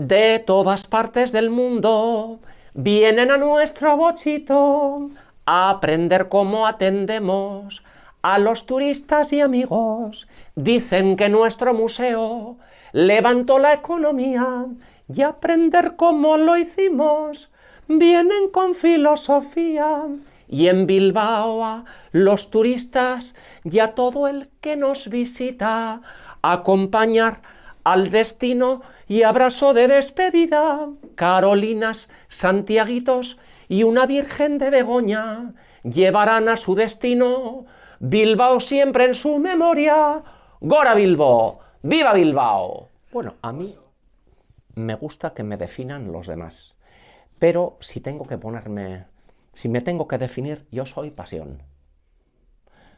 De todas partes del mundo vienen a nuestro bochito a aprender cómo atendemos a los turistas y amigos. Dicen que nuestro museo levantó la economía y aprender cómo lo hicimos. Vienen con filosofía y en Bilbao a los turistas y a todo el que nos visita acompañar al destino y abrazo de despedida, Carolinas, Santiaguitos y una Virgen de Begoña llevarán a su destino Bilbao siempre en su memoria. ¡Gora Bilbo! ¡Viva Bilbao! Bueno, a mí me gusta que me definan los demás, pero si me tengo que definir, yo soy pasión.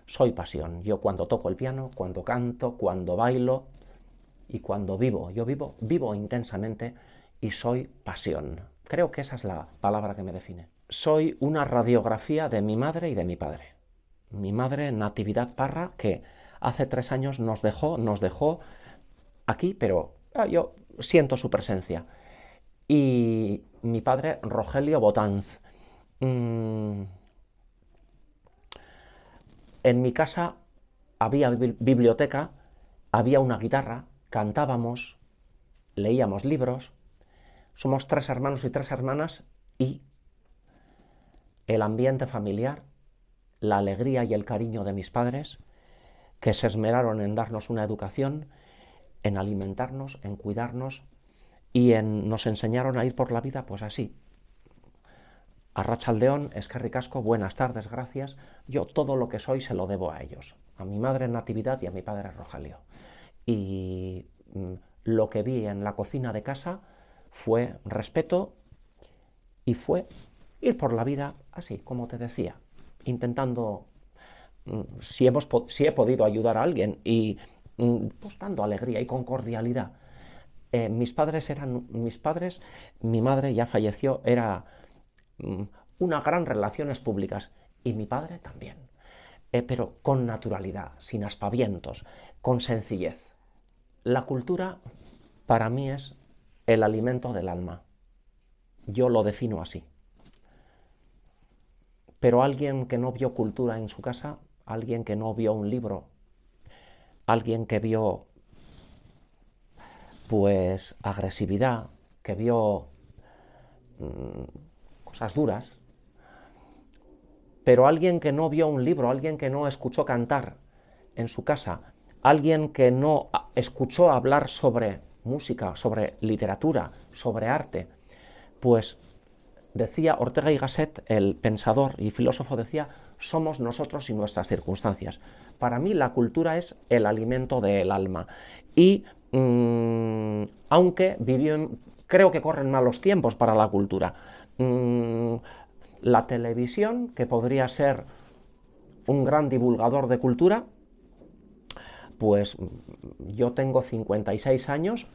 Soy pasión. Yo cuando toco el piano, cuando canto, cuando bailo, y cuando vivo, yo vivo intensamente y soy pasión. Creo que esa es la palabra que me define. Soy una radiografía de mi madre y de mi padre. Mi madre, Natividad Parra, que hace 3 años nos dejó aquí, pero yo siento su presencia. Y mi padre, Rogelio Botanz. En mi casa había biblioteca, había una guitarra, cantábamos, leíamos libros, somos 3 hermanos y 3 hermanas y el ambiente familiar, la alegría y el cariño de mis padres, que se esmeraron en darnos una educación, en alimentarnos, en cuidarnos y nos enseñaron a ir por la vida pues así. Arratsaldeon, eskerrik asko, buenas tardes, gracias. Yo todo lo que soy se lo debo a ellos, a mi madre Natividad y a mi padre Rogelio. Y lo que vi en la cocina de casa fue respeto y fue ir por la vida así, como te decía, intentando, si he podido ayudar a alguien y pues dando alegría y con cordialidad. Mis padres, mi madre ya falleció, era una gran relaciones públicas y mi padre también, pero con naturalidad, sin aspavientos, con sencillez. La cultura para mí es el alimento del alma. Yo lo defino así. Pero alguien que no vio cultura en su casa, alguien que no vio un libro, alguien que vio pues agresividad, que vio cosas duras, pero alguien que no vio un libro, alguien que no escuchó cantar en su casa, alguien que no escuchó hablar sobre música, sobre literatura, sobre arte, pues decía Ortega y Gasset, el pensador y filósofo, decía, somos nosotros y nuestras circunstancias. Para mí la cultura es el alimento del alma. Y aunque creo que corren malos tiempos para la cultura, la televisión, que podría ser un gran divulgador de cultura, pues yo tengo 56 años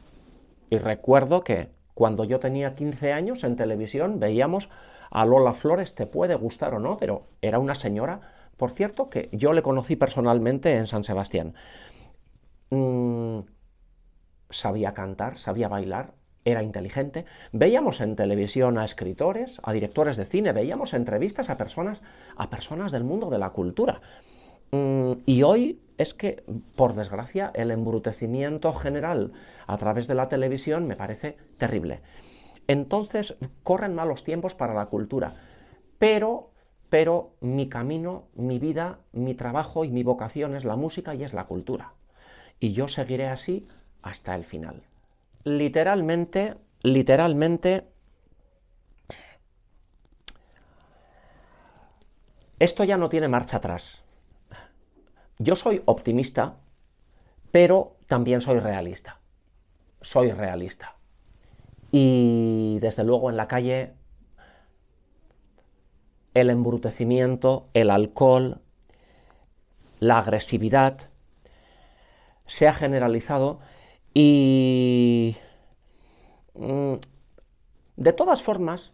y recuerdo que cuando yo tenía 15 años en televisión veíamos a Lola Flores, te puede gustar o no, pero era una señora, por cierto, que yo le conocí personalmente en San Sebastián. Sabía cantar, sabía bailar, era inteligente. Veíamos en televisión a escritores, a directores de cine, veíamos entrevistas a personas del mundo de la cultura. Y hoy es que, por desgracia, el embrutecimiento general a través de la televisión me parece terrible. Entonces, corren malos tiempos para la cultura, pero mi camino, mi vida, mi trabajo y mi vocación es la música y es la cultura. Y yo seguiré así hasta el final. Literalmente, esto ya no tiene marcha atrás. Yo soy optimista, pero también soy realista. Soy realista. Y desde luego en la calle el embrutecimiento, el alcohol, la agresividad se ha generalizado y de todas formas,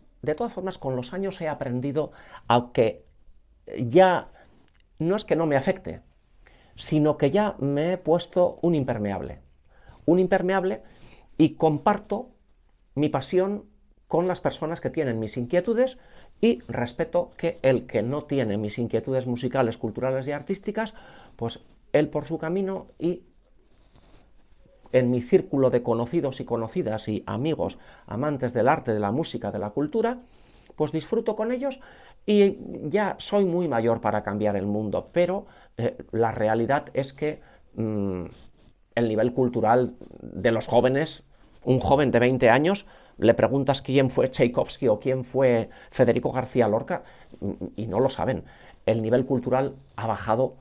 con los años he aprendido a que ya no es que no me afecte, sino que ya me he puesto un impermeable y comparto mi pasión con las personas que tienen mis inquietudes y respeto que el que no tiene mis inquietudes musicales, culturales y artísticas, pues él por su camino, y en mi círculo de conocidos y conocidas y amigos, amantes del arte, de la música, de la cultura, pues disfruto con ellos y ya soy muy mayor para cambiar el mundo, pero la realidad es que el nivel cultural de los jóvenes, un joven de 20 años, le preguntas quién fue Tchaikovsky o quién fue Federico García Lorca y no lo saben. El nivel cultural ha bajado,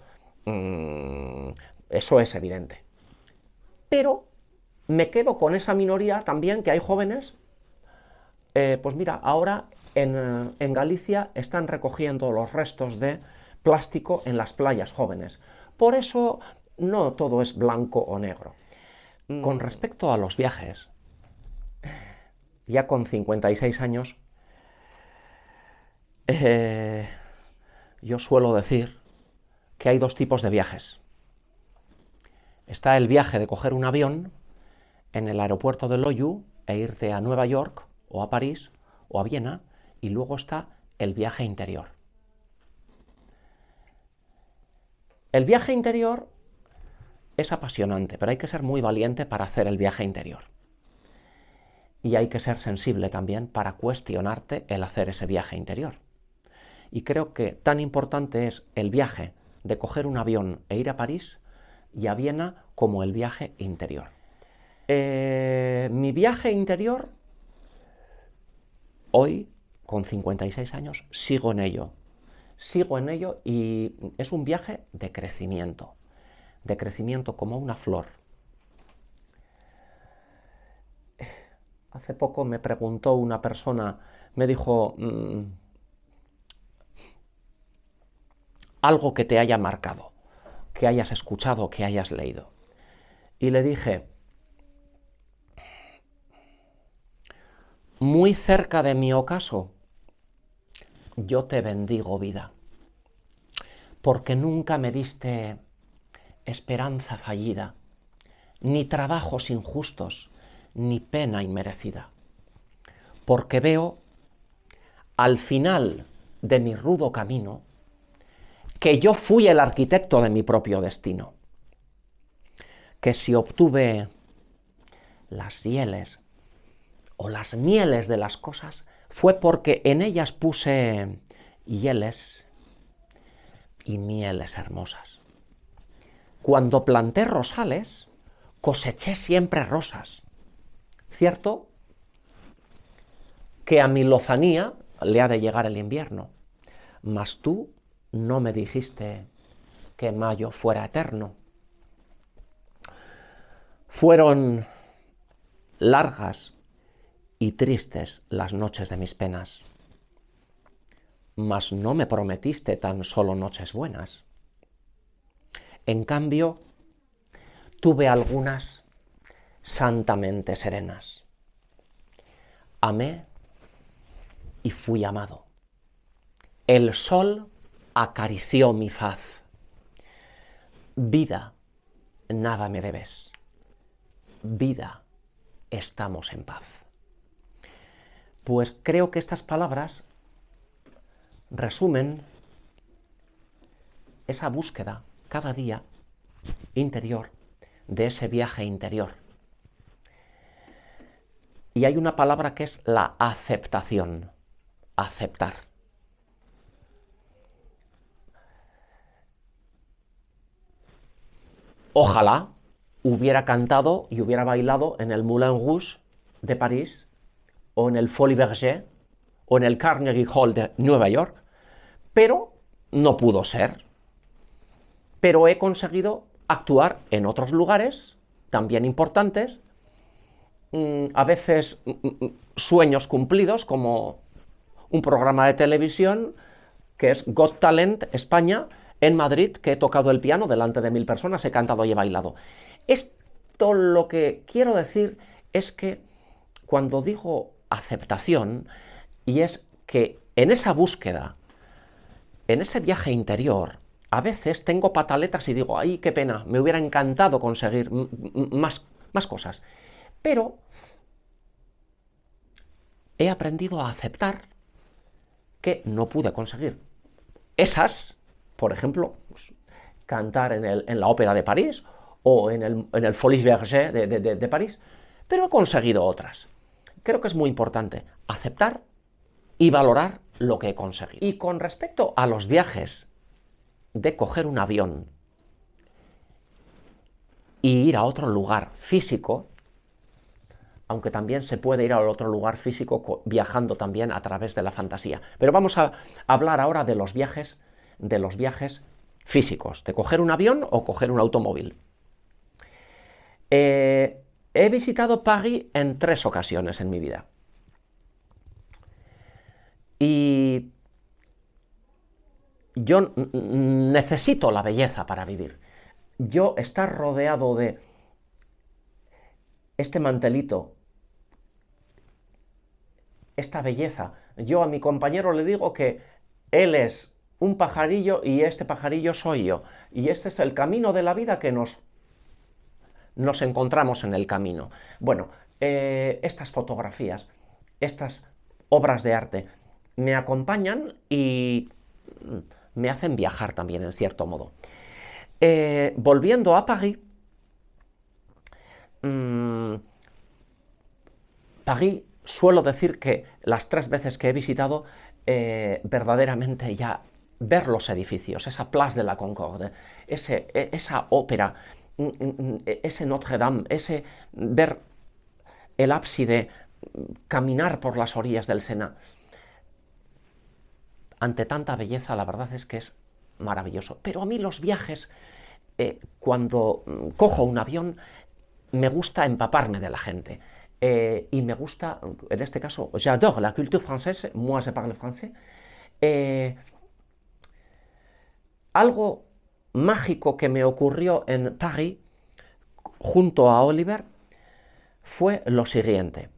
eso es evidente. Pero me quedo con esa minoría también, que hay jóvenes, pues mira, ahora en Galicia están recogiendo los restos de plástico en las playas jóvenes. Por eso no todo es blanco o negro. Con respecto a los viajes, ya con 56 años, yo suelo decir que hay dos tipos de viajes. Está el viaje de coger un avión en el aeropuerto de Loiu e irte a Nueva York o a París o a Viena, y luego está el viaje interior. El viaje interior es apasionante, pero hay que ser muy valiente para hacer el viaje interior. Y hay que ser sensible también para cuestionarte el hacer ese viaje interior. Y creo que tan importante es el viaje de coger un avión e ir a París y a Viena como el viaje interior. Mi viaje interior, hoy, con 56 años, sigo en ello y es un viaje de crecimiento como una flor. Hace poco me preguntó una persona, me dijo, algo que te haya marcado, que hayas escuchado, que hayas leído. Y le dije, muy cerca de mi ocaso, yo te bendigo vida, porque nunca me diste esperanza fallida, ni trabajos injustos, ni pena inmerecida, porque veo al final de mi rudo camino que yo fui el arquitecto de mi propio destino, que si obtuve las hieles o las mieles de las cosas, fue porque en ellas puse hieles y mieles hermosas. Cuando planté rosales, coseché siempre rosas. Cierto que a mi lozanía le ha de llegar el invierno, mas tú no me dijiste que mayo fuera eterno. Fueron largas y tristes las noches de mis penas, mas no me prometiste tan solo noches buenas. En cambio, tuve algunas santamente serenas. Amé y fui amado. El sol acarició mi faz. Vida, nada me debes. Vida, estamos en paz. Pues creo que estas palabras resumen esa búsqueda cada día interior de ese viaje interior. Y hay una palabra que es la aceptación, aceptar. Ojalá hubiera cantado y hubiera bailado en el Moulin Rouge de París, o en el Folies Bergère, o en el Carnegie Hall de Nueva York, pero no pudo ser. Pero he conseguido actuar en otros lugares también importantes, a veces sueños cumplidos, como un programa de televisión que es Got Talent España en Madrid, que he tocado el piano delante de 1000 personas, he cantado y he bailado. Esto, lo que quiero decir es que cuando digo aceptación, y es que en esa búsqueda, en ese viaje interior, a veces tengo pataletas y digo, ¡ay, qué pena! Me hubiera encantado conseguir más cosas. Pero he aprendido a aceptar que no pude conseguir esas, por ejemplo, pues, cantar en la Ópera de París o en el Folies Bergère de París, pero he conseguido otras. Creo que es muy importante aceptar y valorar lo que he conseguido. Y con respecto a los viajes de coger un avión y ir a otro lugar físico, aunque también se puede ir a otro lugar físico viajando también a través de la fantasía. Pero vamos a hablar ahora de los viajes físicos, de coger un avión o coger un automóvil. He visitado París en 3 ocasiones en mi vida. Y yo necesito la belleza para vivir. Yo estar rodeado de este mantelito, esta belleza. Yo a mi compañero le digo que él es un pajarillo y este pajarillo soy yo. Y este es el camino de la vida que nos encontramos en el camino. Bueno, estas fotografías, estas obras de arte, me acompañan y me hacen viajar también, en cierto modo. Volviendo a París, París, suelo decir que las 3 veces que he visitado, verdaderamente ya ver los edificios, esa Place de la Concorde, esa ópera, ese Notre Dame, ver el ábside, caminar por las orillas del Sena, ante tanta belleza, la verdad es que es maravilloso. Pero a mí los viajes, cuando cojo un avión, me gusta empaparme de la gente. Y me gusta, en este caso, j'adore la culture française, moi je parle français. Algo mágico que me ocurrió en París, junto a Oliver, fue lo siguiente.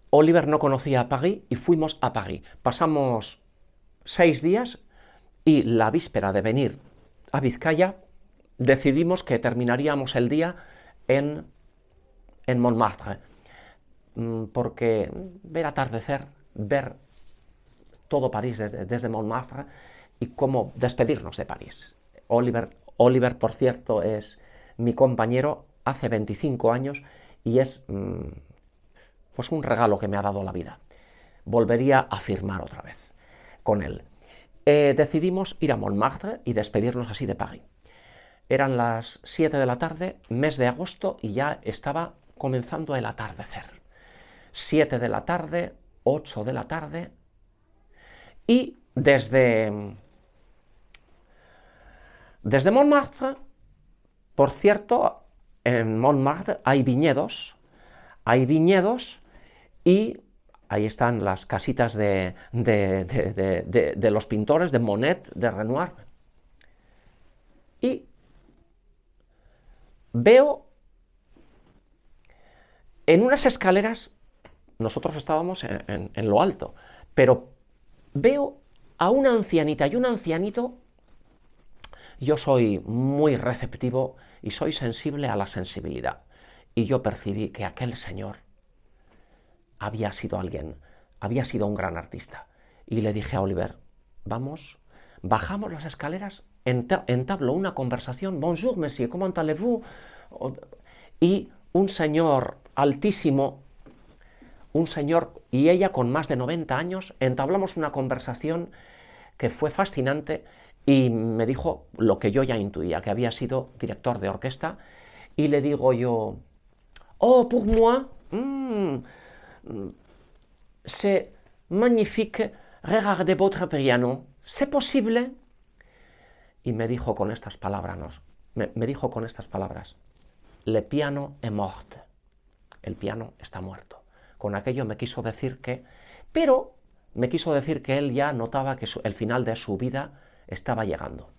Oliver no conocía a París y fuimos a París. Pasamos 6 días y la víspera de venir a Vizcaya decidimos que terminaríamos el día en Montmartre, porque ver atardecer, ver todo París desde Montmartre y cómo despedirnos de París. Oliver, por cierto, es mi compañero hace 25 años y es pues un regalo que me ha dado la vida. Volvería a firmar otra vez con él. Decidimos ir a Montmartre y despedirnos así de París. Eran las 7 de la tarde, mes de agosto, y ya estaba comenzando el atardecer. 7 de la tarde, 8 de la tarde, y desde Montmartre, por cierto, en Montmartre hay viñedos y ahí están las casitas de los pintores, de Monet, de Renoir. Y veo en unas escaleras, nosotros estábamos en lo alto, pero veo a una ancianita y un ancianito. Yo soy muy receptivo y soy sensible a la sensibilidad. Y yo percibí que aquel señor había sido un gran artista. Y le dije a Oliver, vamos, bajamos las escaleras, entablo una conversación, bonjour monsieur, comment allez-vous? Y un señor altísimo, un señor y ella con más de 90 años, entablamos una conversación que fue fascinante y me dijo lo que yo ya intuía, que había sido director de orquesta, y le digo yo, oh, pour moi, c'est magnifique, regardez votre piano, c'est possible. Y me dijo con estas palabras, le piano est mort, el piano está muerto. Con aquello me quiso decir que él ya notaba que el final de su vida estaba llegando.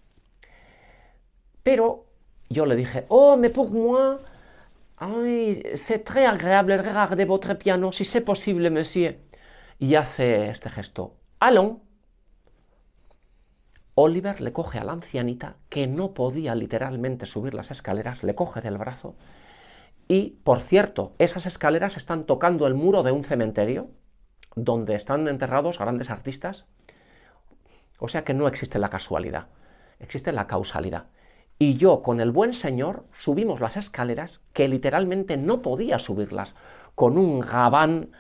Pero yo le dije, oh, mais pour moi, c'est très agréable, regardez votre piano, si c'est possible, monsieur. Y hace este gesto, allons. Oliver le coge a la ancianita, que no podía literalmente subir las escaleras, le coge del brazo Y, por cierto, esas escaleras están tocando el muro de un cementerio donde están enterrados grandes artistas. O sea que no existe la casualidad, existe la causalidad. Y yo, con el buen señor, subimos las escaleras que literalmente no podía subirlas. Con un gabán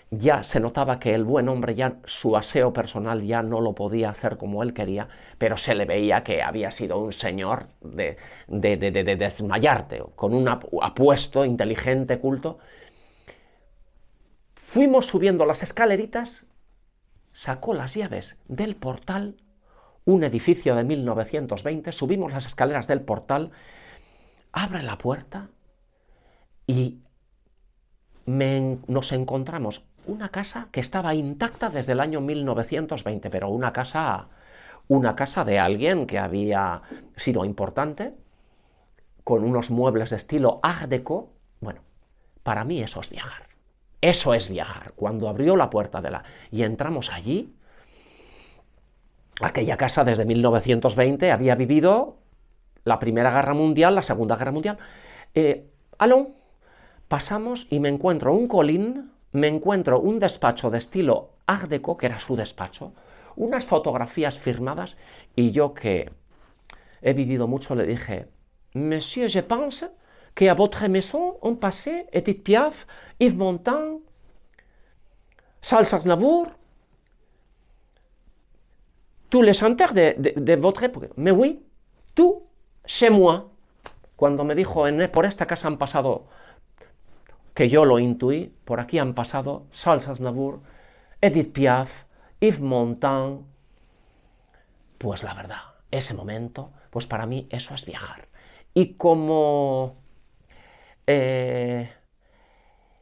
ya se notaba que el buen hombre, ya su aseo personal ya no lo podía hacer como él quería, pero se le veía que había sido un señor de desmayarte, con un apuesto, inteligente, culto. Fuimos subiendo las escaleritas, sacó las llaves del portal, un edificio de 1920, subimos las escaleras del portal, abre la puerta y nos encontramos una casa que estaba intacta desde el año 1920, pero una casa de alguien que había sido importante, con unos muebles de estilo Art Deco. Bueno, para mí eso es viajar. Eso es viajar. Cuando abrió la puerta y entramos allí, aquella casa desde 1920 había vivido la Primera Guerra Mundial, la Segunda Guerra Mundial. Pasamos y me encuentro un colín, me encuentro un despacho de estilo Art Deco, que era su despacho, unas fotografías firmadas, y yo, que he vivido mucho, le dije: Monsieur, je pense que à votre maison on passait Edith Piaf, Yves Montand, Charles Aznavour, tous les chanteurs de votre époque. Mais oui, tout chez moi. Cuando me dijo, por esta casa han pasado, que yo lo intuí, por aquí han pasado Charles Aznavour, Edith Piaf, Yves Montand. Pues la verdad, ese momento, pues para mí eso es viajar. Y como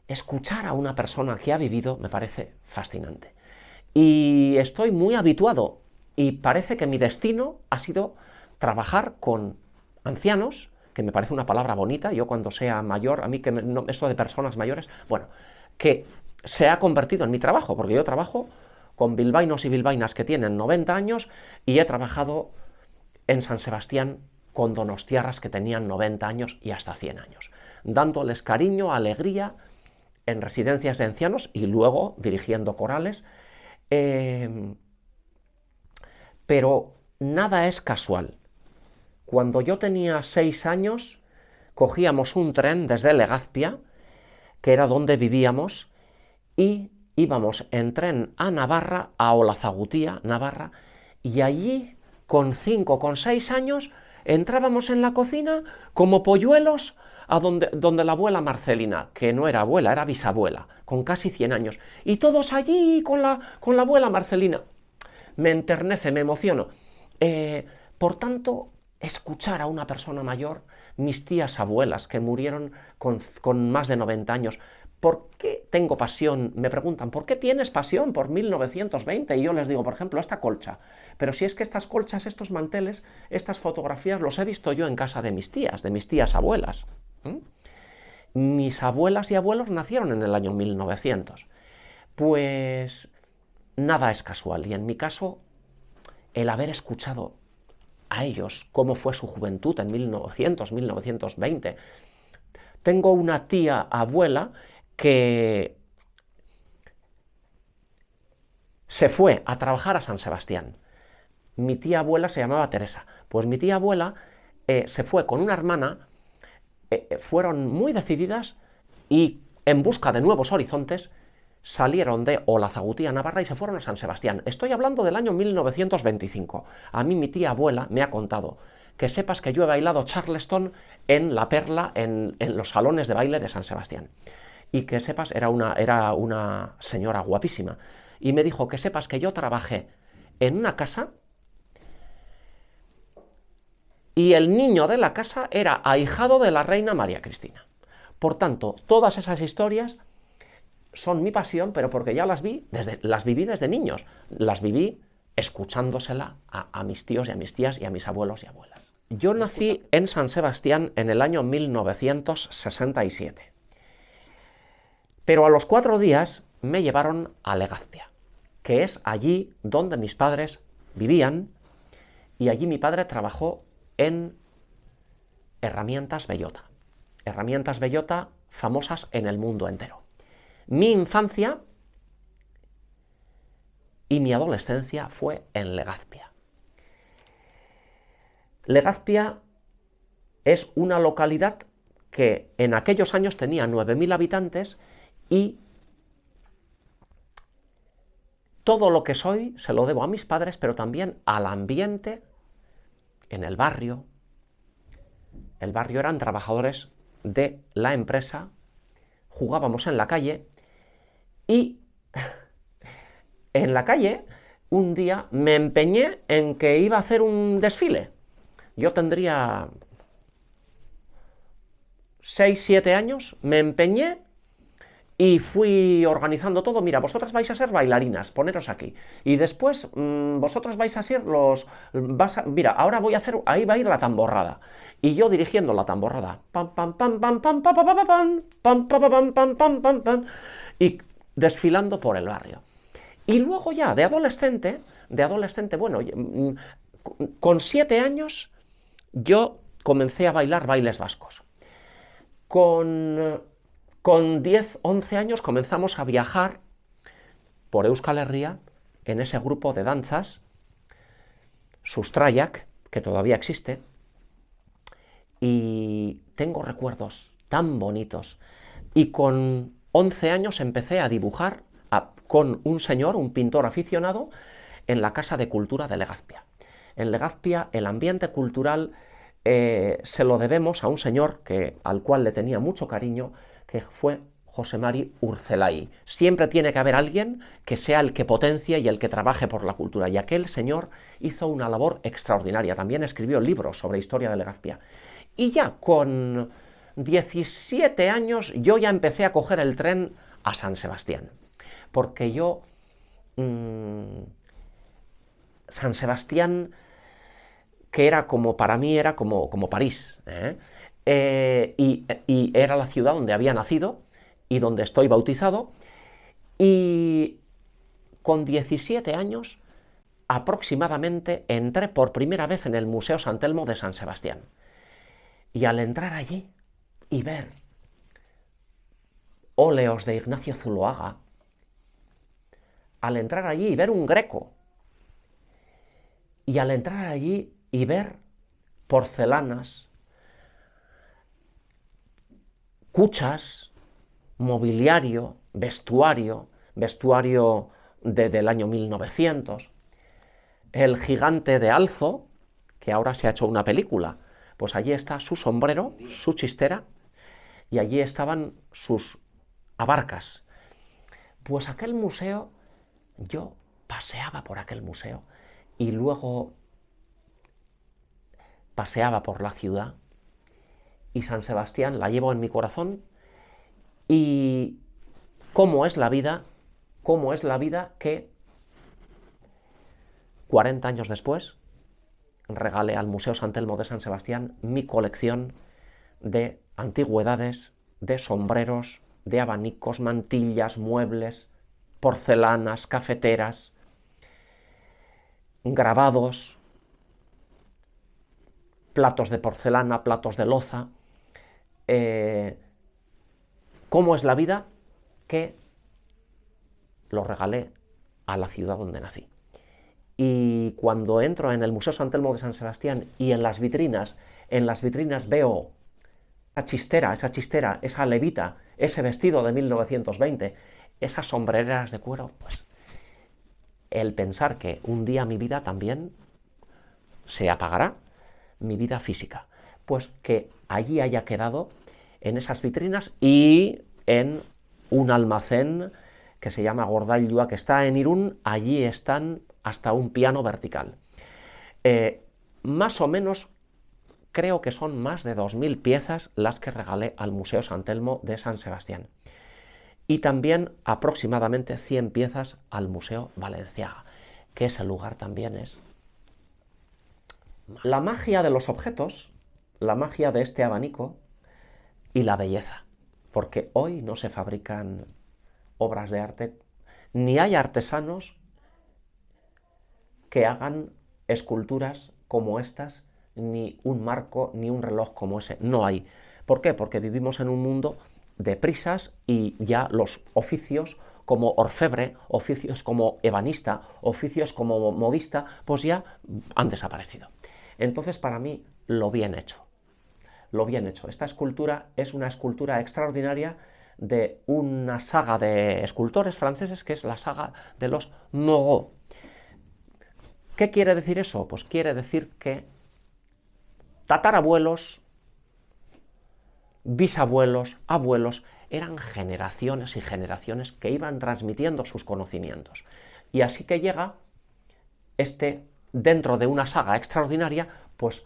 escuchar a una persona que ha vivido me parece fascinante. Y estoy muy habituado, y parece que mi destino ha sido trabajar con ancianos, que me parece una palabra bonita. Yo, cuando sea mayor, a mí eso de personas mayores, bueno, que se ha convertido en mi trabajo, porque yo trabajo con bilbaínos y bilbaínas que tienen 90 años, y he trabajado en San Sebastián con donostiarras que tenían 90 años y hasta 100 años, dándoles cariño, alegría, en residencias de ancianos y luego dirigiendo corales. Pero nada es casual. Cuando yo tenía 6 años, cogíamos un tren desde Legazpia, que era donde vivíamos, y íbamos en tren a Navarra, a Olazagutía, Navarra, y allí, con 6 años, entrábamos en la cocina como polluelos a donde la abuela Marcelina, que no era abuela, era bisabuela, con casi 100 años, y todos allí con la abuela Marcelina. Me enternece, me emociono. Por tanto, escuchar a una persona mayor, mis tías abuelas que murieron con más de 90 años, ¿por qué tengo pasión? Me preguntan, ¿por qué tienes pasión por 1920? Y yo les digo, por ejemplo, esta colcha. Pero si es que estas colchas, estos manteles, estas fotografías, los he visto yo en casa de mis tías abuelas. Mis abuelas y abuelos nacieron en el año 1900. Pues nada es casual. Y en mi caso, el haber escuchado a ellos cómo fue su juventud en 1900, 1920. Tengo una tía abuela que se fue a trabajar a San Sebastián. Mi tía abuela se llamaba Teresa. Pues mi tía abuela se fue con una hermana, fueron muy decididas y, en busca de nuevos horizontes, salieron de Olazagutía, Navarra, y se fueron a San Sebastián. Estoy hablando del año 1925. A mí mi tía abuela me ha contado: que sepas que yo he bailado Charleston en La Perla, en los salones de baile de San Sebastián. Y que sepas, era una señora guapísima. Y me dijo: que sepas que yo trabajé en una casa y el niño de la casa era ahijado de la reina María Cristina. Por tanto, todas esas historias son mi pasión, pero porque ya las viví desde niños. Las viví escuchándosela a mis tíos y a mis tías y a mis abuelos y abuelas. Yo nací en San Sebastián en el año 1967. Pero a los 4 días me llevaron a Legazpia, que es allí donde mis padres vivían, y allí mi padre trabajó en Herramientas Bellota. herramientas bellota famosas en el mundo entero. Mi infancia y mi adolescencia fue en Legazpia. Legazpia es una localidad que en aquellos años tenía 9.000 habitantes y todo lo que soy se lo debo a mis padres, pero también al ambiente en el barrio. El barrio eran trabajadores de la empresa, jugábamos en la calle y en la calle un día me empeñé en que iba a hacer un desfile. Yo tendría 6, 7 años, me empeñé y fui organizando todo. Mira, vosotras vais a ser bailarinas, poneros aquí. Y después vosotros vais a ser los... mira, ahora voy a hacer... Ahí va a ir la tamborrada. Y yo dirigiendo la tamborrada. Pam, pam, pam, pam, pam, pam, pam, pam, pam, pam, pam, pam, pam, pam, pam, y desfilando por el barrio. Y luego ya, de adolescente, bueno, con 7 años yo comencé a bailar bailes vascos. Con 10, 11 años comenzamos a viajar por Euskal Herria en ese grupo de danzas, Sustraiak, que todavía existe, y tengo recuerdos tan bonitos. Y con 11 años empecé a dibujar con un señor, un pintor aficionado, en la Casa de Cultura de Legazpia. En Legazpia el ambiente cultural se lo debemos a un señor al cual le tenía mucho cariño, que fue José Mari Urzelay. Siempre tiene que haber alguien que sea el que potencie y el que trabaje por la cultura, y aquel señor hizo una labor extraordinaria. También escribió libros sobre historia de Legazpia. Y ya con 17 años yo ya empecé a coger el tren a San Sebastián, porque yo San Sebastián, que era como, para mí era como París, y era la ciudad donde había nacido y donde estoy bautizado, y con 17 años aproximadamente entré por primera vez en el Museo San Telmo de San Sebastián. Y al entrar allí y ver óleos de Ignacio Zuloaga, al entrar allí y ver un Greco, y al entrar allí y ver porcelanas, cuchas, mobiliario, vestuario del año 1900, el gigante de Alzo, que ahora se ha hecho una película, pues allí está su sombrero, su chistera, y allí estaban sus abarcas. Pues aquel museo, yo paseaba por aquel museo y luego paseaba por la ciudad, y San Sebastián la llevo en mi corazón. Y cómo es la vida que 40 años después regalé al Museo San Telmo de San Sebastián mi colección de antigüedades, de sombreros, de abanicos, mantillas, muebles, porcelanas, cafeteras, grabados, platos de porcelana, platos de loza. ¿Cómo es la vida que lo regalé a la ciudad donde nací? Y cuando entro en el Museo San Telmo de San Sebastián y en las vitrinas veo esa chistera, esa levita, ese vestido de 1920, esas sombrereras de cuero, pues el pensar que un día mi vida también se apagará, mi vida física, pues que allí haya quedado en esas vitrinas y en un almacén que se llama Gordailua, que está en Irún. Allí están hasta un piano vertical. Más o menos, creo que son más de 2.000 piezas las que regalé al Museo San Telmo de San Sebastián. Y también aproximadamente 100 piezas al Museo Balenciaga, que ese lugar también es... La magia de los objetos, la magia de este abanico y la belleza, porque hoy no se fabrican obras de arte, ni hay artesanos que hagan esculturas como estas, ni un marco, ni un reloj como ese, no hay, ¿Por qué? Porque vivimos en un mundo de prisas y ya los oficios como orfebre, oficios como ebanista, oficios como modista, pues ya han desaparecido. Entonces, para mí, lo bien hecho. Lo bien hecho. Esta escultura es una escultura extraordinaria de una saga de escultores franceses que es la saga de los Moreau. ¿Qué quiere decir eso? Pues quiere decir que tatarabuelos, bisabuelos, abuelos, eran generaciones y generaciones que iban transmitiendo sus conocimientos. Y así que llega dentro de una saga extraordinaria, pues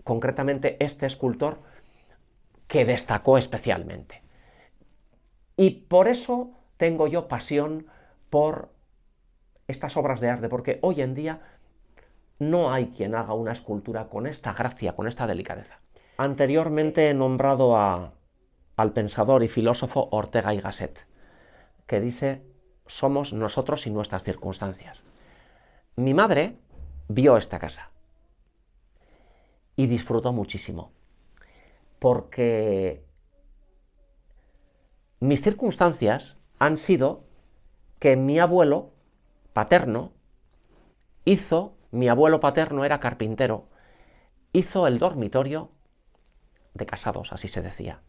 concretamente este escultor que destacó especialmente. Y por eso tengo yo pasión por estas obras de arte, porque hoy en día no hay quien haga una escultura con esta gracia, con esta delicadeza. Anteriormente he nombrado al pensador y filósofo Ortega y Gasset, que dice: somos nosotros y nuestras circunstancias. Mi madre vio esta casa y disfrutó muchísimo, porque mis circunstancias han sido que mi abuelo paterno mi abuelo paterno era carpintero, hizo el dormitorio de casados, así se decía.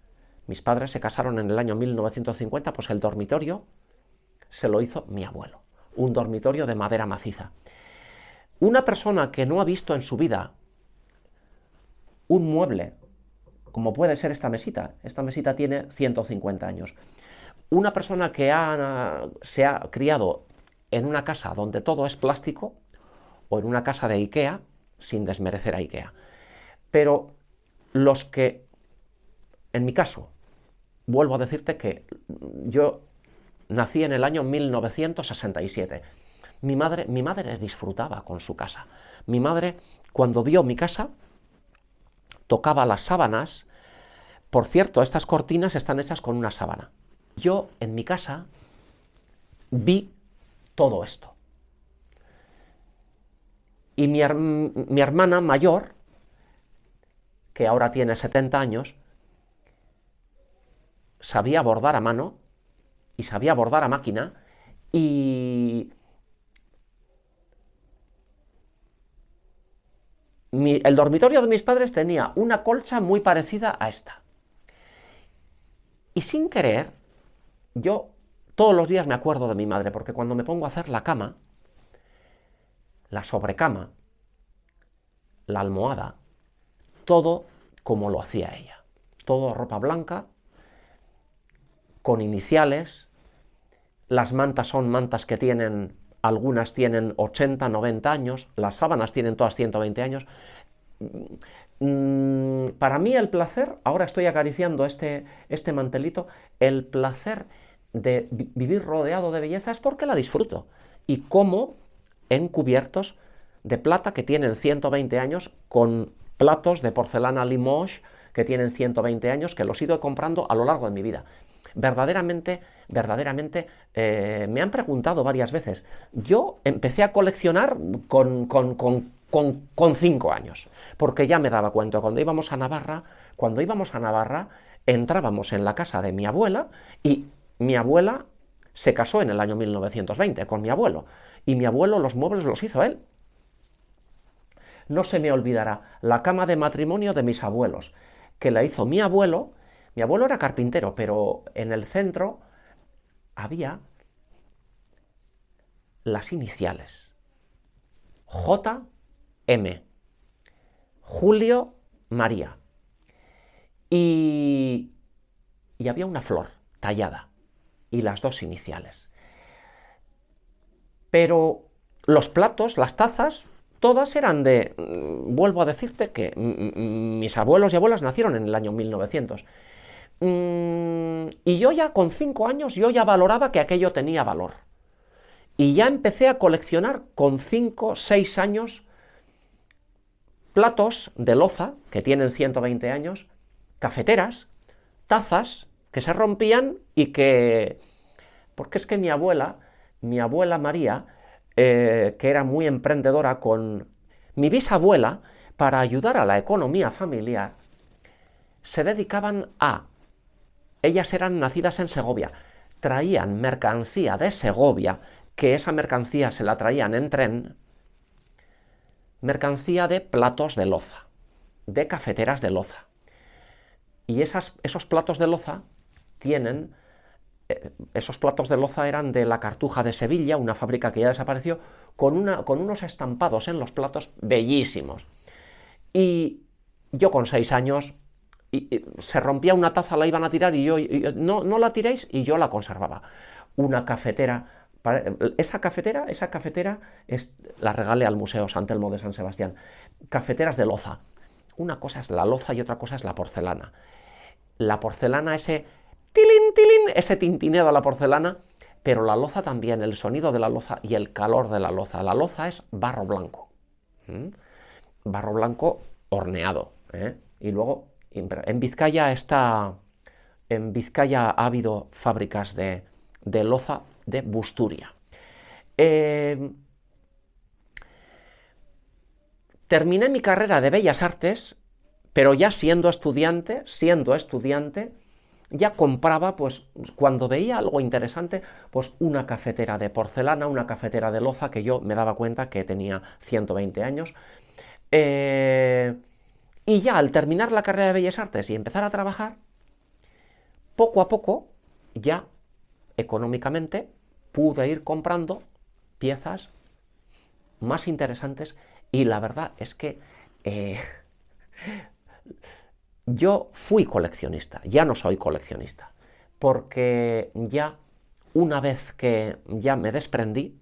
Mis padres se casaron en el año 1950, pues el dormitorio se lo hizo mi abuelo, un dormitorio de madera maciza. Una persona que no ha visto en su vida un mueble, como puede ser esta mesita tiene 150 años. Una persona que se ha criado en una casa donde todo es plástico, o en una casa de IKEA, sin desmerecer a IKEA. Pero los que, en mi caso, vuelvo a decirte que yo nací en el año 1967. Mi madre disfrutaba con su casa. Mi madre, cuando vio mi casa, tocaba las sábanas. Por cierto, estas cortinas están hechas con una sábana. Yo, en mi casa, vi todo esto. Y mi hermana mayor, que ahora tiene 70 años, sabía bordar a mano y sabía bordar a máquina, y el dormitorio de mis padres tenía una colcha muy parecida a esta. Y sin querer, yo todos los días me acuerdo de mi madre, porque cuando me pongo a hacer la cama, la sobrecama, la almohada, todo como lo hacía ella. Todo ropa blanca, con iniciales. Las mantas son mantas que tienen, algunas tienen 80, 90 años, las sábanas tienen todas 120 años. Para mí el placer, ahora estoy acariciando este mantelito, el placer de vivir rodeado de belleza es porque la disfruto. Y como en cubiertos de plata que tienen 120 años, con platos de porcelana Limoges que tienen 120 años, que los he ido comprando a lo largo de mi vida. Verdaderamente, me han preguntado varias veces. Yo empecé a coleccionar con 5 años, porque ya me daba cuenta. Cuando íbamos a Navarra, entrábamos en la casa de mi abuela, y mi abuela se casó en el año 1920 con mi abuelo, y mi abuelo los muebles los hizo él. No se me olvidará la cama de matrimonio de mis abuelos, que la hizo mi abuelo. Mi abuelo era carpintero, pero en el centro había las iniciales: J.M., Julio María. Y había una flor tallada y las dos iniciales. Pero los platos, las tazas, todas eran vuelvo a decirte que mis abuelos y abuelas nacieron en el año 1900. Y yo ya con 5 años, yo ya valoraba que aquello tenía valor. Y ya empecé a coleccionar con 5, 6 años platos de loza, que tienen 120 años, cafeteras, tazas que se rompían y que... Porque es que mi abuela María, que era muy emprendedora con mi bisabuela, para ayudar a la economía familiar, se dedicaban a... Ellas eran nacidas en Segovia, traían mercancía de Segovia, que esa mercancía se la traían en tren, mercancía de platos de loza, de cafeteras de loza. Y esos platos de loza tienen... Esos platos de loza eran de la Cartuja de Sevilla, una fábrica que ya desapareció, con unos estampados en los platos bellísimos. Y yo con 6 años, se rompía una taza, la iban a tirar y yo, no la tiréis, y yo la conservaba. Una cafetera, esa cafetera la regalé al Museo San Telmo de San Sebastián. Cafeteras de loza. Una cosa es la loza y otra cosa es la porcelana. La porcelana, ese tilín, tilín, ese tintineo de la porcelana, pero la loza también, el sonido de la loza y el calor de la loza. La loza es barro blanco. Barro blanco horneado. Y luego, en Vizcaya ha habido fábricas de loza de Busturia. Terminé mi carrera de Bellas Artes, pero ya siendo estudiante, ya compraba, pues, cuando veía algo interesante, pues una cafetera de porcelana, una cafetera de loza, que yo me daba cuenta que tenía 120 años. Y ya al terminar la carrera de Bellas Artes y empezar a trabajar, poco a poco, ya económicamente, pude ir comprando piezas más interesantes, y la verdad es que yo fui coleccionista, ya no soy coleccionista, porque ya una vez que ya me desprendí,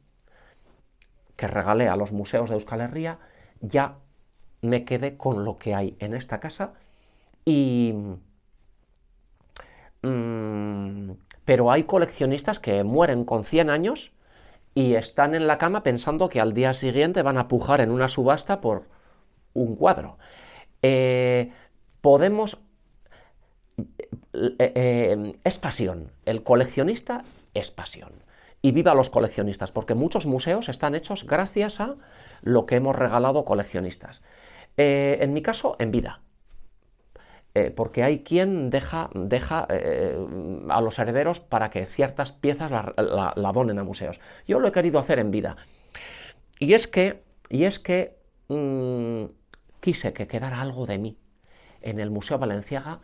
que regalé a los museos de Euskal Herria, ya me quedé con lo que hay en esta casa. Pero hay coleccionistas que mueren con 100 años y están en la cama pensando que al día siguiente van a pujar en una subasta por un cuadro. Es pasión. El coleccionista es pasión. Y viva los coleccionistas, porque muchos museos están hechos gracias a lo que hemos regalado coleccionistas. En mi caso, en vida. Porque hay quien deja a los herederos para que ciertas piezas la donen a museos. Yo lo he querido hacer en vida. Y es que quise que quedara algo de mí en el Museo Balenciaga,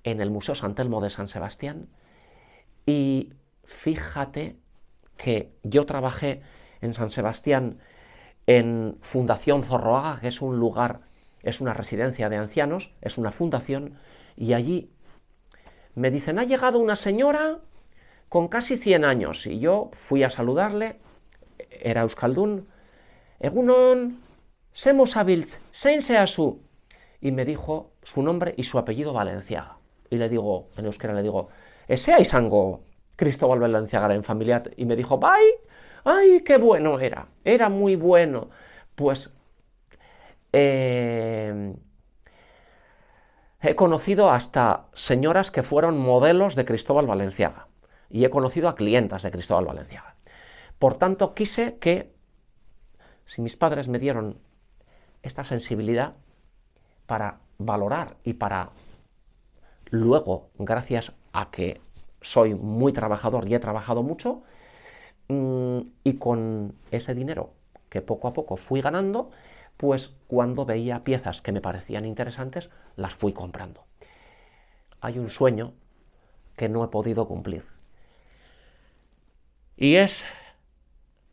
en el Museo San Telmo de San Sebastián. Y fíjate que yo trabajé en San Sebastián en Fundación Zorroaga, que es un lugar, es una residencia de ancianos, es una fundación, y allí me dicen, ha llegado una señora con casi 100 años, y yo fui a saludarle, era euskaldun, egunon, semos abiltz, zein seazu, y me dijo su nombre y su apellido Balenciaga, y le digo, en euskera le digo, sea izango Cristóbal Balenciaga en familia, y me dijo, ¡ay, qué bueno era muy bueno! Pues he conocido hasta señoras que fueron modelos de Cristóbal Balenciaga, y he conocido a clientas de Cristóbal Balenciaga. Por tanto, quise que, si mis padres me dieron esta sensibilidad para valorar y para luego, gracias a que soy muy trabajador y he trabajado mucho, y con ese dinero que poco a poco fui ganando, pues cuando veía piezas que me parecían interesantes, las fui comprando. Hay un sueño que no he podido cumplir, y es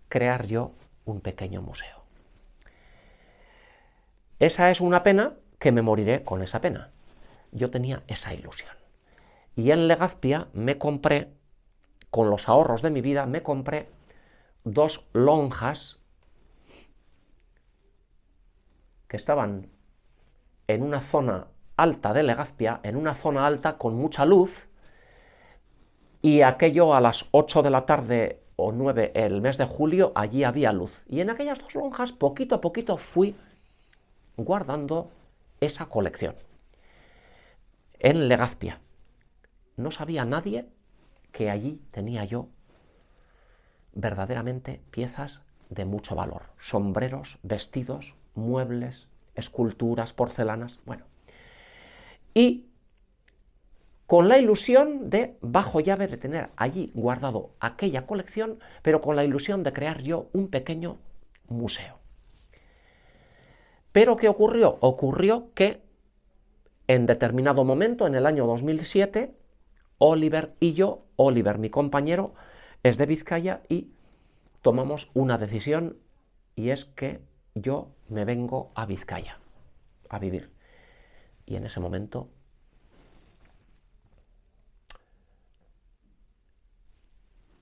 crear yo un pequeño museo. Esa es una pena, que me moriré con esa pena. Yo tenía esa ilusión. Y en Legazpia me compré, con los ahorros de mi vida, me compré 2 lonjas que estaban en una zona alta de Legazpia, en una zona alta con mucha luz, y aquello a las 8 de la tarde o 9 el mes de julio, allí había luz. Y en aquellas 2 lonjas, poquito a poquito, fui guardando esa colección. En Legazpia. No sabía nadie que allí tenía yo verdaderamente piezas de mucho valor. Sombreros, vestidos, muebles, esculturas, porcelanas, bueno. Y con la ilusión de, bajo llave, de tener allí guardado aquella colección, pero con la ilusión de crear yo un pequeño museo. Pero ¿qué ocurrió? Ocurrió que en determinado momento, en el año 2007, Oliver y yo, Oliver, mi compañero, es de Vizcaya y tomamos una decisión, y es que yo me vengo a Vizcaya a vivir. Y en ese momento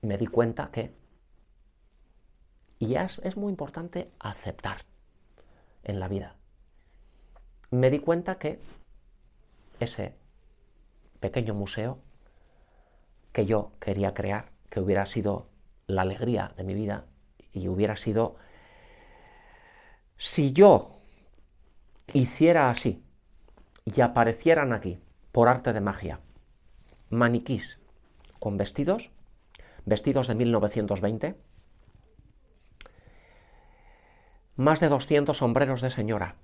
me di cuenta que, y es muy importante aceptar en la vida, me di cuenta que ese pequeño museo que yo quería crear, que hubiera sido la alegría de mi vida y hubiera sido, si yo hiciera así y aparecieran aquí, por arte de magia, maniquís con vestidos de 1920, más de 200 sombreros de señora,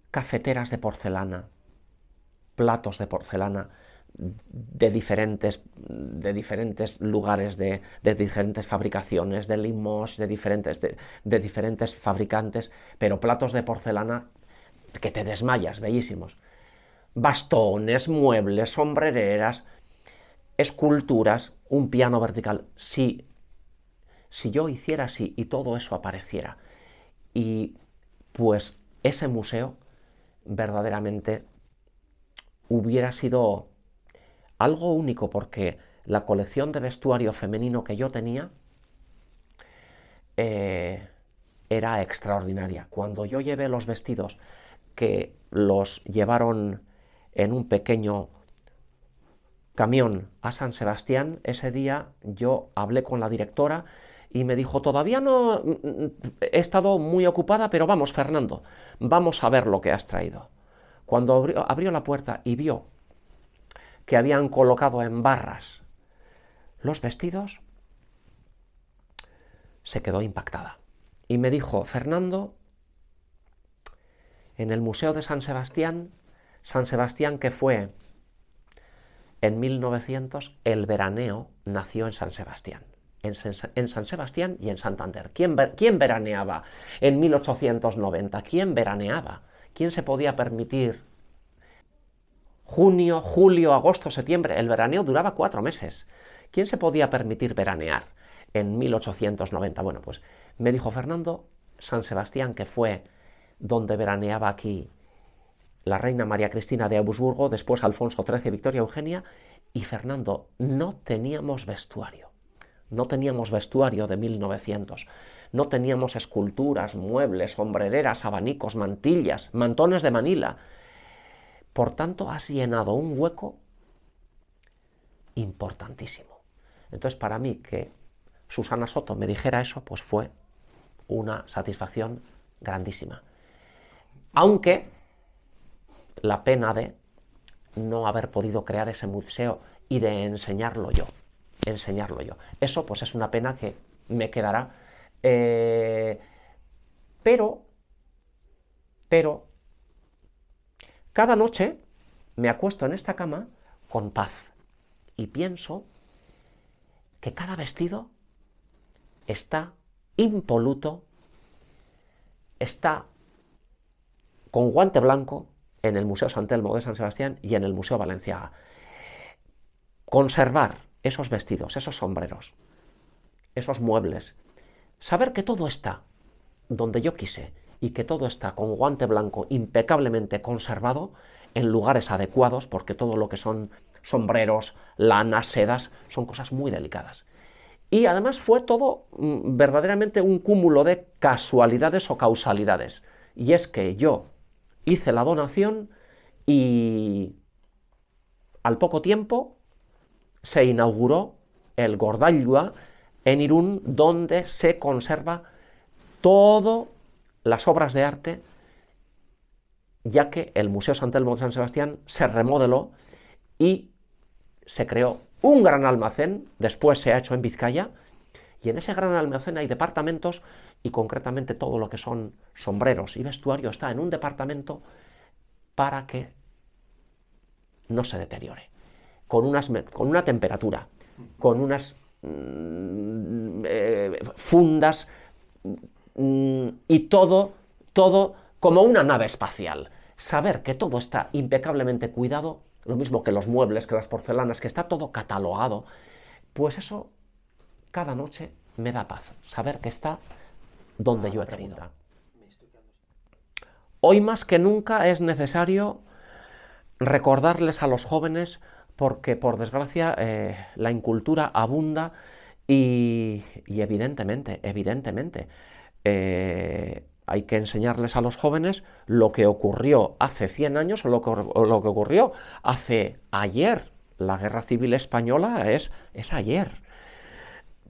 cafeteras de porcelana, platos de porcelana de diferentes lugares, de diferentes fabricaciones, de Limoges, de diferentes fabricantes, pero platos de porcelana que te desmayas, bellísimos. Bastones, muebles, sombrereras, esculturas, un piano vertical. Si yo hiciera así y todo eso apareciera, y pues ese museo verdaderamente hubiera sido algo único, porque la colección de vestuario femenino que yo tenía era extraordinaria. Cuando yo llevé los vestidos, que los llevaron en un pequeño camión a San Sebastián, ese día yo hablé con la directora y me dijo: todavía no he estado muy ocupada, pero vamos, Fernando, vamos a ver lo que has traído. Cuando abrió la puerta y vio que habían colocado en barras los vestidos, se quedó impactada. Y me dijo: Fernando, en el Museo de San Sebastián, que fue en 1900, el veraneo nació en San Sebastián. En San Sebastián y en Santander. ¿Quién veraneaba en 1890? ¿Quién veraneaba? ¿Quién se podía permitir junio, julio, agosto, septiembre? El veraneo duraba 4 meses. ¿Quién se podía permitir veranear en 1890? Bueno, pues me dijo: Fernando, San Sebastián, que fue donde veraneaba aquí la reina María Cristina de Habsburgo, después Alfonso XIII, Victoria Eugenia, y Fernando, no teníamos vestuario. No teníamos vestuario de 1900. No teníamos esculturas, muebles, sombrereras, abanicos, mantillas, mantones de Manila. Por tanto, has llenado un hueco importantísimo. Entonces, para mí, que Susana Soto me dijera eso, pues fue una satisfacción grandísima. Aunque la pena de no haber podido crear ese museo y de enseñarlo yo. Eso pues es una pena que me quedará. Pero cada noche me acuesto en esta cama con paz y pienso que cada vestido está impoluto, está con guante blanco en el Museo Sant Telmo de San Sebastián y en el Museo Balenciaga. Conservar esos vestidos, esos sombreros, esos muebles, saber que todo está donde yo quise y que todo está con guante blanco impecablemente conservado en lugares adecuados, porque todo lo que son sombreros, lanas, sedas, son cosas muy delicadas. Y además fue todo verdaderamente un cúmulo de casualidades o causalidades. Y es que yo hice la donación y al poco tiempo se inauguró el Gordallua en Irún, donde se conserva todas las obras de arte, ya que el Museo Sant Telmo de San Sebastián se remodeló y se creó un gran almacén. Después se ha hecho en Vizcaya, y en ese gran almacén hay departamentos, y concretamente todo lo que son sombreros y vestuario está en un departamento, para que no se deteriore, con una temperatura, con unas fundas y todo como una nave espacial. Saber que todo está impecablemente cuidado, lo mismo que los muebles, que las porcelanas, que está todo catalogado, pues eso cada noche me da paz, saber que está donde yo he querido. Hoy más que nunca es necesario recordarles a los jóvenes, porque por desgracia la incultura abunda y evidentemente, hay que enseñarles a los jóvenes lo que ocurrió hace 100 años o lo que ocurrió hace ayer. La Guerra Civil Española es ayer,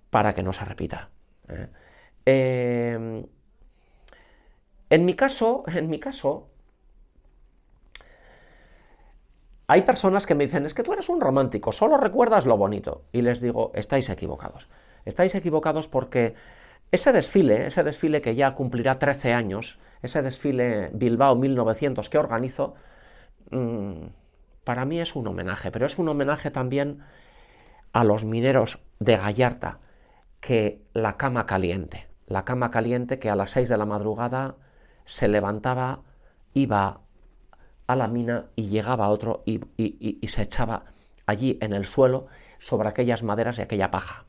para que no se repita. En mi caso, hay personas que me dicen, es que tú eres un romántico, solo recuerdas lo bonito. Y les digo, estáis equivocados. Estáis equivocados porque ese desfile que ya cumplirá 13 años, ese desfile Bilbao 1900 que organizo, para mí es un homenaje, pero es un homenaje también a los mineros de Gallarta, que la cama caliente que a las 6 de la madrugada se levantaba, iba a la mina y llegaba otro y se echaba allí en el suelo sobre aquellas maderas y aquella paja.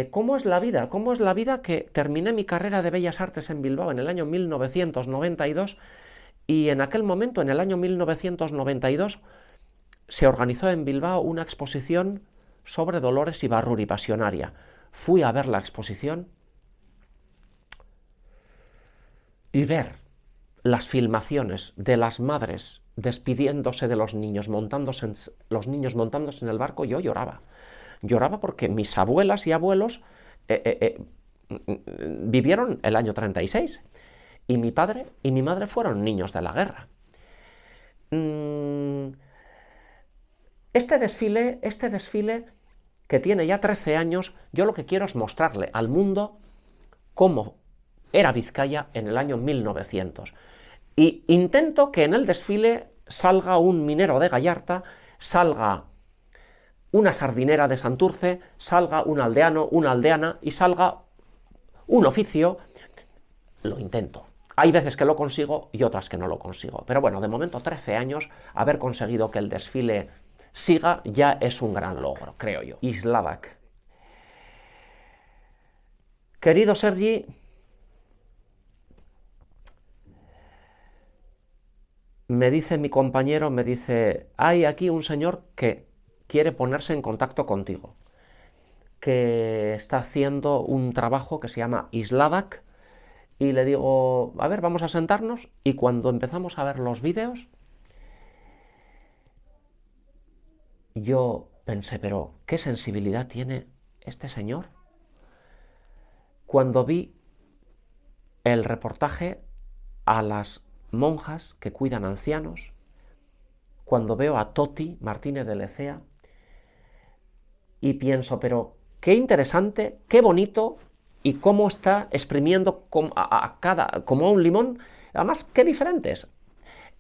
¿Cómo es la vida? ¿Cómo es la vida? Que terminé mi carrera de Bellas Artes en Bilbao en el año 1992 y en aquel momento, en el año 1992, se organizó en Bilbao una exposición sobre Dolores Ibarruri Pasionaria. Fui a ver la exposición y ver las filmaciones de las madres despidiéndose de los niños, montándose en el barco. Yo lloraba. Lloraba porque mis abuelas y abuelos vivieron el año 36 y mi padre y mi madre fueron niños de la guerra. Este desfile que tiene ya 13 años, yo lo que quiero es mostrarle al mundo cómo era Vizcaya en el año 1900. Y intento que en el desfile salga un minero de Gallarta, salga una sardinera de Santurce, salga un aldeano, una aldeana y salga un oficio. Lo intento. Hay veces que lo consigo y otras que no lo consigo. Pero bueno, de momento 13 años, haber conseguido que el desfile siga ya es un gran logro, creo yo. Islavak. Querido Sergi, me dice mi compañero, hay aquí un señor que quiere ponerse en contacto contigo, que está haciendo un trabajo que se llama Islavak, y le digo, a ver, vamos a sentarnos, y cuando empezamos a ver los vídeos, yo pensé, pero ¿qué sensibilidad tiene este señor? Cuando vi el reportaje a las monjas que cuidan ancianos, cuando veo a Toti Martínez de Lecea, y pienso, pero qué interesante, qué bonito, y cómo está exprimiendo como a un limón, además, qué diferentes,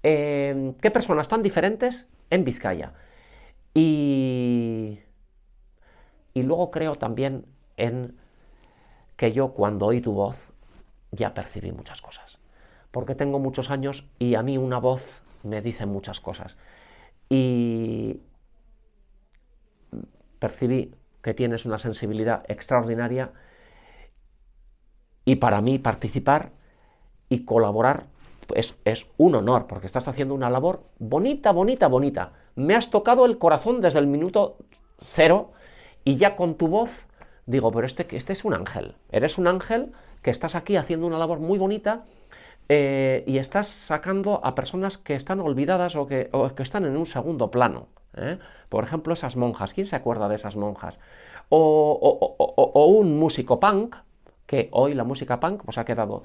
qué personas tan diferentes en Vizcaya. Y luego creo también en que yo cuando oí tu voz ya percibí muchas cosas, porque tengo muchos años y a mí una voz me dice muchas cosas. Y percibí que tienes una sensibilidad extraordinaria y para mí participar y colaborar es un honor, porque estás haciendo una labor bonita, bonita, bonita. Me has tocado el corazón desde el minuto 0 y ya con tu voz digo, pero este es un ángel. Eres un ángel que estás aquí haciendo una labor muy bonita y estás sacando a personas que están olvidadas o que están en un segundo plano. Por ejemplo, esas monjas. ¿Quién se acuerda de esas monjas? O un músico punk, que hoy la música punk pues ha quedado.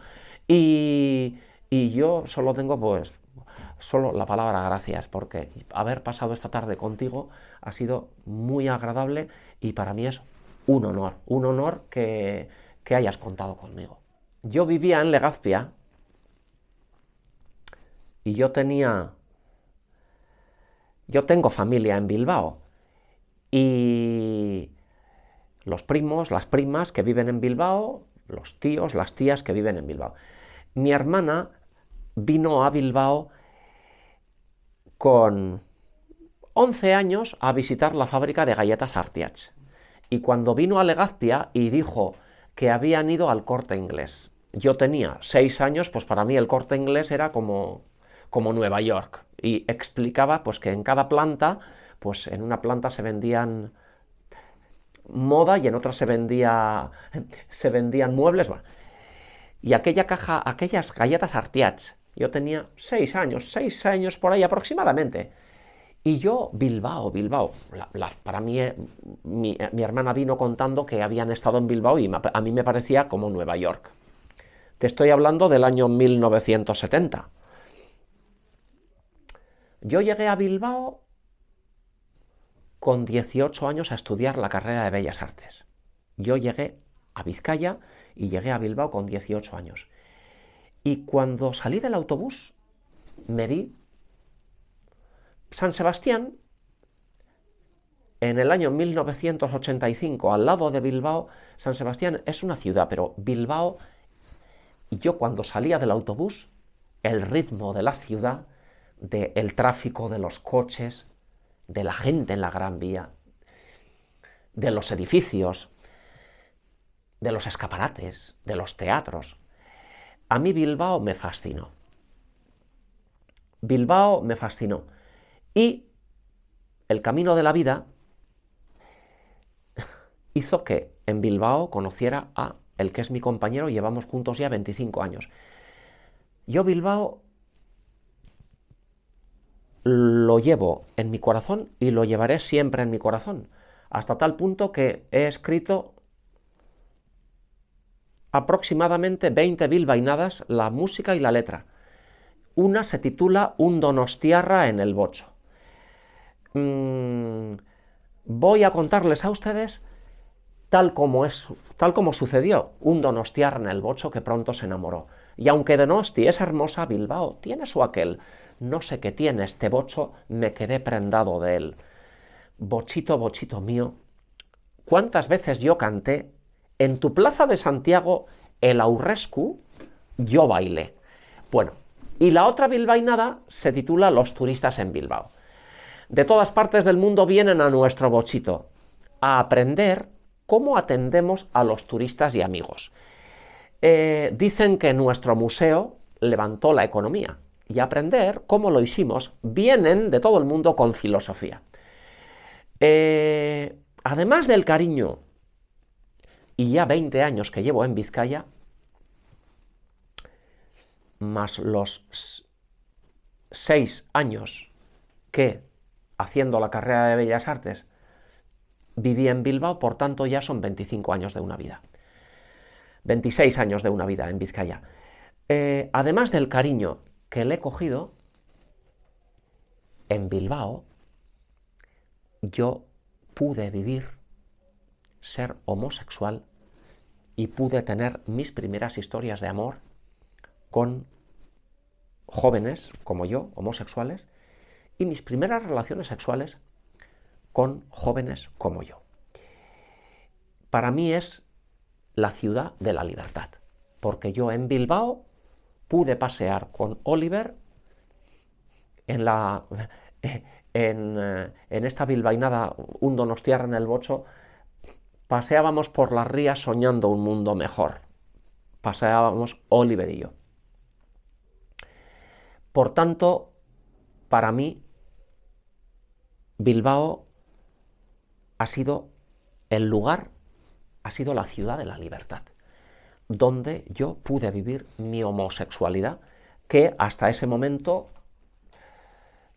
Y yo solo tengo solo la palabra gracias, porque haber pasado esta tarde contigo ha sido muy agradable y para mí es un honor que hayas contado conmigo. Yo vivía en Legazpia y yo tenía Yo tengo familia en Bilbao y los primos, las primas que viven en Bilbao, los tíos, las tías que viven en Bilbao. Mi hermana vino a Bilbao con 11 años a visitar la fábrica de galletas Artiach. Y cuando vino a Legazpia y dijo que habían ido al Corte Inglés. Yo tenía 6 años, pues para mí el Corte Inglés era como Nueva York. Y explicaba pues que en cada planta, pues en una planta se vendían moda y en otra se vendían muebles. Y aquella caja, aquellas galletas Artiach, yo tenía 6 años por ahí aproximadamente. Y yo, Bilbao, para mí, mi hermana vino contando que habían estado en Bilbao y a mí me parecía como Nueva York. Te estoy hablando del año 1970. Yo llegué a Bilbao con 18 años a estudiar la carrera de Bellas Artes. Yo llegué a Vizcaya y llegué a Bilbao con 18 años. Y cuando salí del autobús, me vi San Sebastián, en el año 1985, al lado de Bilbao. San Sebastián es una ciudad, pero Bilbao, y yo cuando salía del autobús, el ritmo de la ciudad, del tráfico, de los coches, de la gente en la Gran Vía, de los edificios, de los escaparates, de los teatros. A mí Bilbao me fascinó. Bilbao me fascinó. Y el camino de la vida hizo que en Bilbao conociera a el que es mi compañero, llevamos juntos ya 25 años. Yo Bilbao lo llevo en mi corazón y lo llevaré siempre en mi corazón, hasta tal punto que he escrito aproximadamente 20 bilbainadas, la música y la letra. Una se titula Un donostiarra en el bocho. Voy a contarles a ustedes tal como sucedió, un donostiarra en el bocho que pronto se enamoró. Y aunque Donosti es hermosa, Bilbao tiene su aquel. No sé qué tiene este bocho, me quedé prendado de él. Bochito, bochito mío, ¿cuántas veces yo canté en tu plaza de Santiago el aurrescu? Yo bailé. Bueno, y la otra bilbainada se titula Los turistas en Bilbao. De todas partes del mundo vienen a nuestro bochito a aprender cómo atendemos a los turistas y amigos. Dicen que nuestro museo levantó la economía y a aprender cómo lo hicimos vienen de todo el mundo con filosofía. Además del cariño y ya 20 años que llevo en Vizcaya, más los 6 años que haciendo la carrera de Bellas Artes viví en Bilbao, por tanto ya son 25 años de una vida. 26 años de una vida en Vizcaya. Además del cariño que le he cogido, en Bilbao yo pude vivir, ser homosexual y pude tener mis primeras historias de amor con jóvenes como yo, homosexuales, y mis primeras relaciones sexuales con jóvenes como yo. Para mí es la ciudad de la libertad, porque yo en Bilbao pude pasear con Oliver en esta bilbainada Un donostiarra en el bocho. Paseábamos por las rías soñando un mundo mejor. Paseábamos Oliver y yo. Por tanto, para mí, Bilbao ha sido el lugar, ha sido la ciudad de la libertad, donde yo pude vivir mi homosexualidad, que hasta ese momento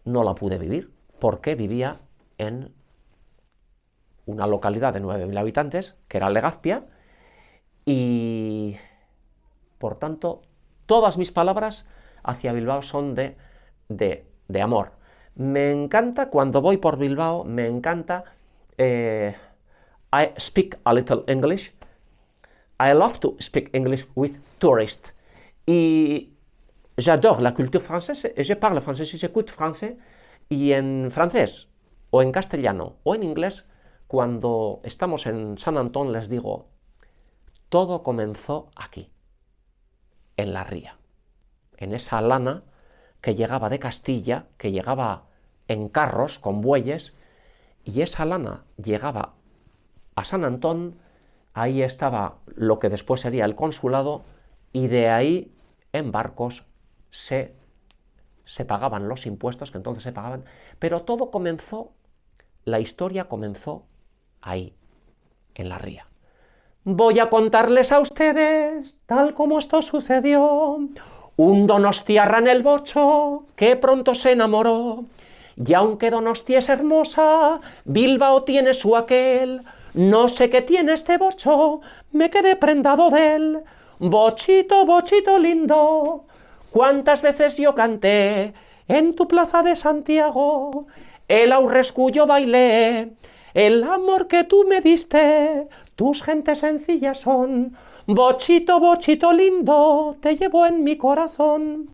no la pude vivir, porque vivía en una localidad de 9.000 habitantes, que era Legazpia, y por tanto todas mis palabras hacia Bilbao son de amor. Me encanta cuando voy por Bilbao, me encanta. I speak a little English. I love to speak English with tourists. Et j'adore la culture française. Je parle français, j'écoute français. Y en francés, o en castellano, o en inglés, cuando estamos en San Antón les digo, todo comenzó aquí, en la ría, en esa lana que llegaba de Castilla, que llegaba en carros con bueyes, y esa lana llegaba a San Antón, ahí estaba lo que después sería el consulado, y de ahí en barcos se pagaban los impuestos que entonces se pagaban, pero todo comenzó, la historia comenzó ahí, en la ría. Voy a contarles a ustedes, tal como esto sucedió, un donostiarra en el bocho que pronto se enamoró. Y aunque Donosti es hermosa, Bilbao tiene su aquel, no sé qué tiene este bocho, me quedé prendado de él. Bochito, bochito lindo, cuántas veces yo canté en tu plaza de Santiago, el aurrescu yo bailé, el amor que tú me diste, tus gentes sencillas son. Bochito, bochito lindo, te llevo en mi corazón.